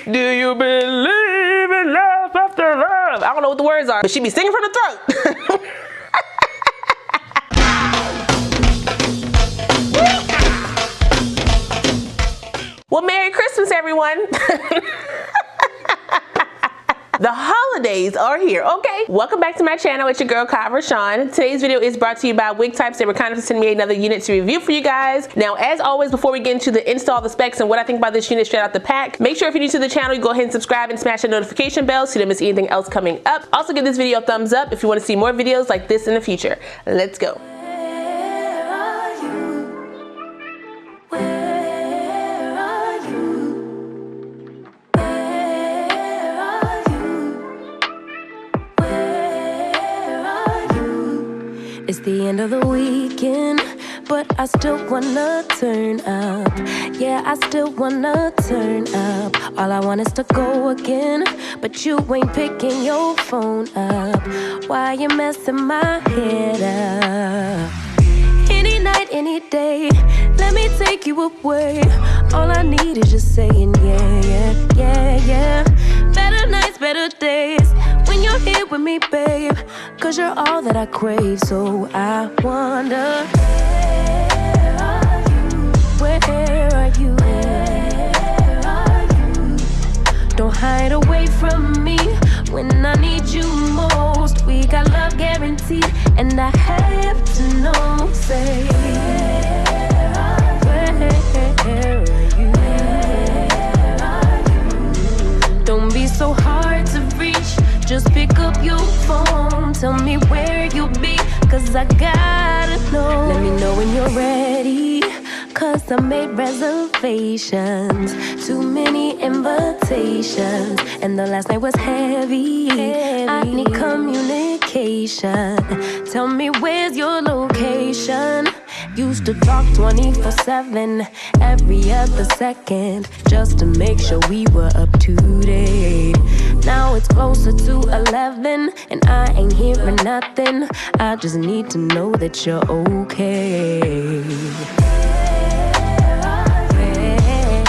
Do you believe in love after love? I don't know what the words are, but she be singing from the throat. Well, Merry Christmas, everyone. The holidays are here, okay? Welcome back to my channel. It's your girl, RaShon. Today's video is brought to you by Wig Types. They were kind enough to send me another unit to review for you guys. Now, as always, before we get into the install, the specs, and what I think about this unit straight out the pack, make sure if you're new to the channel, you go ahead and subscribe and smash the notification bell so you don't miss anything else coming up. Also, give this video a thumbs up if you want to see more videos like this in the future. Let's go. It's the end of the weekend, but I still wanna turn up. Yeah, I still wanna turn up. All I want is to go again, but you ain't picking your phone up. Why you messing my head up? Any night, any day, let me take you away. All I need is just saying yeah, yeah, yeah, yeah. Better nights, better days, when you're here with me, babe, 'cause you're all that I crave. So I wonder, where are you? Where are you? Don't hide away from me when I need you most. We got love guaranteed, and I have to know, say, where are you? Don't be so hard to reach, just pick up your phone. Tell me where you'll be, 'cause I gotta know. Let me know when you're ready, 'cause I made reservations. Too many invitations, and the last night was heavy. I need communication. Tell me where's your location. Used to talk 24/7, every other second, just to make sure we were up to date. Now it's closer to 11, and I ain't hearing nothing. I just need to know that you're okay.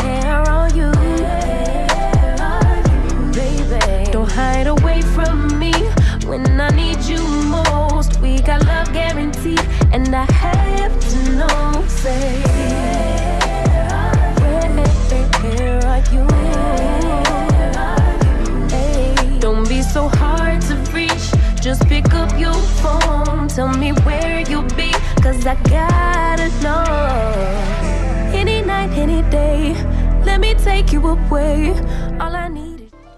Where are you? Baby, don't hide away from me when I need you most. We got love guaranteed, and I have to know, say, where are you? Hey, don't be so hard to reach, just pick up your phone. Tell me where you'll be, 'cause I gotta know. Any night, any day, let me take you away. All I need.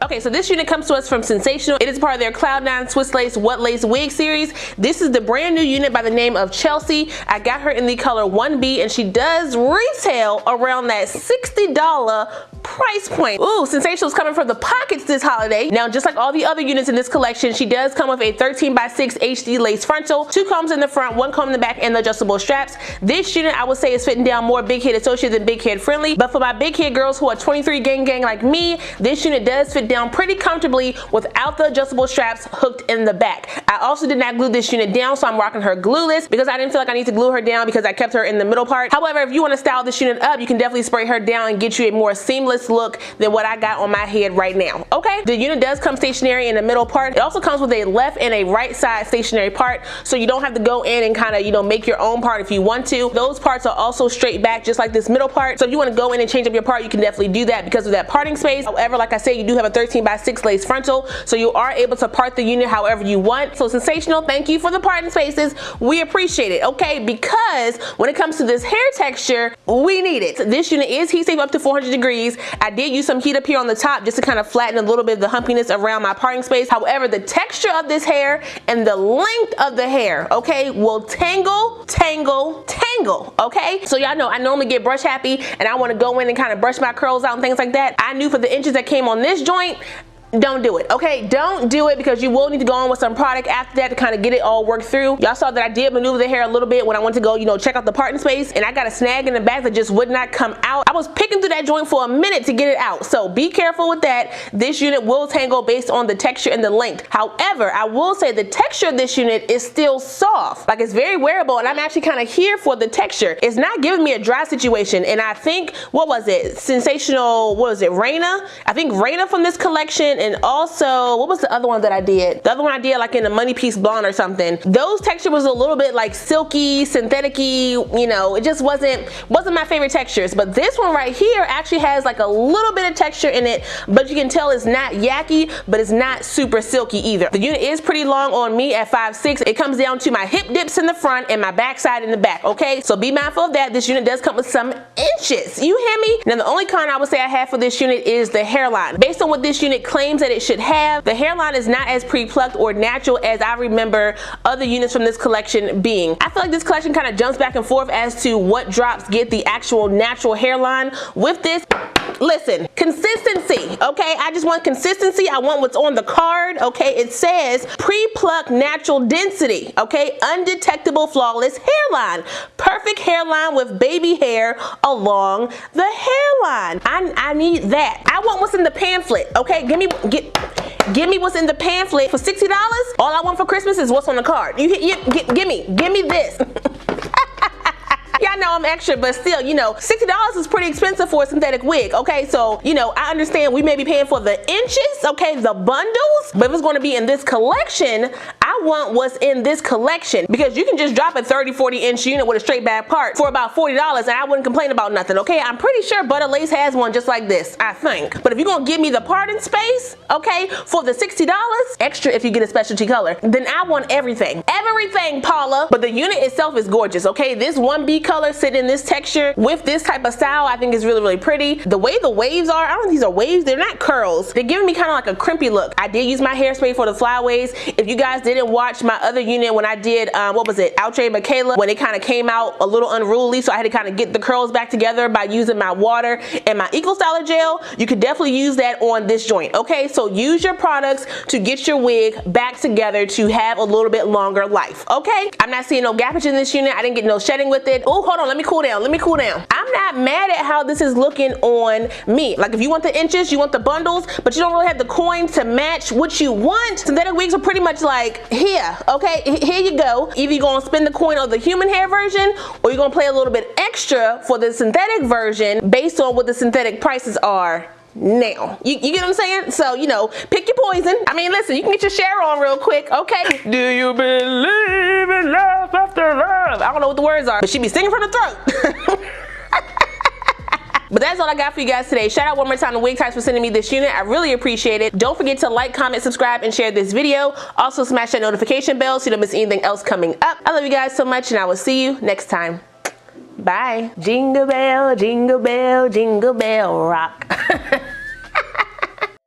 Okay, so this unit comes to us from Sensational. It is part of their Cloud9 Swiss Lace What Lace wig series. This is the brand new unit by the name of Chelsea. I got her in the color 1B, and she does retail around that $60 price point. Ooh, Sensational's coming from the pockets this holiday. Now, just like all the other units in this collection, she does come with a 13x6 HD lace frontal, 2 combs in the front, 1 comb in the back, and the adjustable straps. This unit, I would say, is fitting down more big head associated than big head friendly, but for my big head girls who are 23 gang like me, this unit does fit down pretty comfortably without the adjustable straps hooked in the back. I also did not glue this unit down, so I'm rocking her glueless because I didn't feel like I need to glue her down because I kept her in the middle part. However, if you want to style this unit up, you can definitely spray her down and get you a more seamless look than what I got on my head right now. Okay, the unit does come stationary in the middle part. It also comes with a left and a right side stationary part, so you don't have to go in and kind of, you know, make your own part if you want to. Those parts are also straight back, just like this middle part, so if you want to go in and change up your part, you can definitely do that because of that parting space. However, like I said, you do have a 13x6 lace frontal, so you are able to part the unit however you want. So Sensational, thank you for the parting spaces. We appreciate it, okay? Because when it comes to this hair texture, we need it. This unit is heat safe up to 400 degrees. I did use some heat up here on the top just to kind of flatten a little bit of the humpiness around my parting space. However, the texture of this hair and the length of the hair, okay, will tangle, okay? So y'all know I normally get brush happy and I want to go in and kind of brush my curls out and things like that. I knew for the inches that came on this joint, don't do it, okay? Don't do it, because you will need to go on with some product after that to kind of get it all worked through. Y'all saw that I did maneuver the hair a little bit when I went to go, you know, check out the parting space, and I got a snag in the back that just would not come out. I was picking through that joint for a minute to get it out, so be careful with that. This unit will tangle based on the texture and the length. However, I will say the texture of this unit is still soft. Like, it's very wearable, and I'm actually kind of here for the texture. It's not giving me a dry situation, and I think, what was it? Sensational, what was it, Raina? I think Raina from this collection, and also, what was the other one that I did? The other one I did like in a Money Piece Blonde or something. Those texture was a little bit like silky, synthetic-y, you know, it just wasn't my favorite textures. But this one right here actually has like a little bit of texture in it, but you can tell it's not yucky, but it's not super silky either. The unit is pretty long on me at 5'6". It comes down to my hip dips in the front and my backside in the back, okay? So be mindful of that. This unit does come with some inches. You hear me? Now, the only con I would say I have for this unit is the hairline. Based on what this unit claims that it should have, the hairline is not as pre-plucked or natural as I remember other units from this collection being. I feel like this collection kind of jumps back and forth as to what drops get the actual natural hairline. With this, listen, consistency, okay? I just want consistency. I want what's on the card, okay? It says pre-plucked natural density, okay? Undetectable flawless hairline. Perfect hairline with baby hair along the hairline. I need that. I want what's in the pamphlet, okay? Give me what's in the pamphlet for $60. All I want for Christmas is what's on the card. Give me this. Yeah, I know I'm extra, but still, you know, $60 is pretty expensive for a synthetic wig, okay? So, you know, I understand we may be paying for the inches, okay, the bundles, but if it's going to be in this collection, I want what's in this collection, because you can just drop a 30-40 inch unit with a straight back part for about $40 and I wouldn't complain about nothing, okay? I'm pretty sure Butter Lace has one just like this, I think. But if you're going to give me the parting space, okay, for the $60, extra if you get a specialty color, then I want everything. Everything, Paula. But the unit itself is gorgeous, okay? This 1B color sitting in this texture with this type of style, I think is really, really pretty. The way the waves are, I don't think these are waves, they're not curls. They're giving me kind of like a crimpy look. I did use my hairspray for the flyaways. If you guys didn't watch my other unit when I did, what was it, Outre Michaela, when it kind of came out a little unruly, so I had to kind of get the curls back together by using my water and my Eco Styler gel, you could definitely use that on this joint, okay? So use your products to get your wig back together to have a little bit longer life, okay? I'm not seeing no gappage in this unit. I didn't get no shedding with it. Oh, hold on, let me cool down, I'm not mad at how this is looking on me. Like, if you want the inches, you want the bundles, but you don't really have the coin to match what you want, synthetic wigs are pretty much like, here, okay, here you go. Either you're gonna spend the coin on the human hair version, or you're gonna play a little bit extra for the synthetic version based on what the synthetic prices are now. You get what I'm saying? So, you know, pick your poison. I mean, listen, you can get your share on real quick, okay? Do you believe in love after love? I don't know what the words are, but she be singing from the throat. But that's all I got for you guys today. Shout out one more time to Wig Types for sending me this unit. I really appreciate it. Don't forget to like, comment, subscribe, and share this video. Also, smash that notification bell so you don't miss anything else coming up. I love you guys so much, and I will see you next time. Bye. Jingle bell, jingle bell, jingle bell rock.